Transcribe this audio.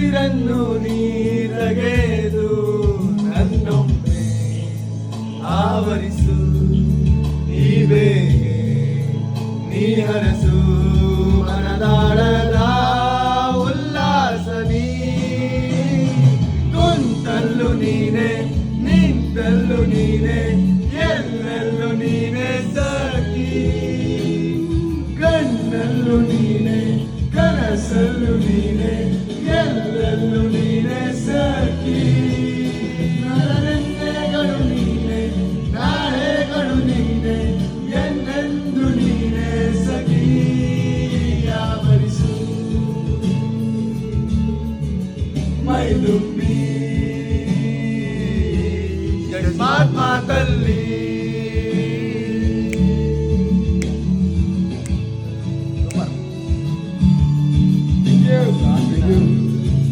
ಉಸಿರನ್ನು ನೀರಗೆದು ನನ್ನೊಮ್ಮೆ ಆವರಿಸು ಈ ಬೇಗೆ ನೀ ಹರಸು ಮನದಾಳದ ಉಲ್ಲಾಸ ನೀ ಕುಂತಲ್ಲು ನೀನೆ ನಿಂತಲ್ಲು ನೀನೆ ಎಲ್ಲೆಲ್ಲೂ ನೀನೆ ಸಖಿ ಕಣ್ಣಲ್ಲೂ ನೀನೆ ಕನಸಲ್ಲೂ ನೀನೆ ಎಲ್ಲೆಲ್ಲೂ ನೀನೆ ಸಖಿ ನರನೆನ್ನೆಗಳು ನೀನೆ ನಾಳೆಗಳು ನೀನೆ ಎಂದೆಂದು ನೀನೆ ಸಖಿ ಆವರಿಸು ಮೈದುಂಬಿ ಜಗನ್ಮಾತಲ್ಲಿ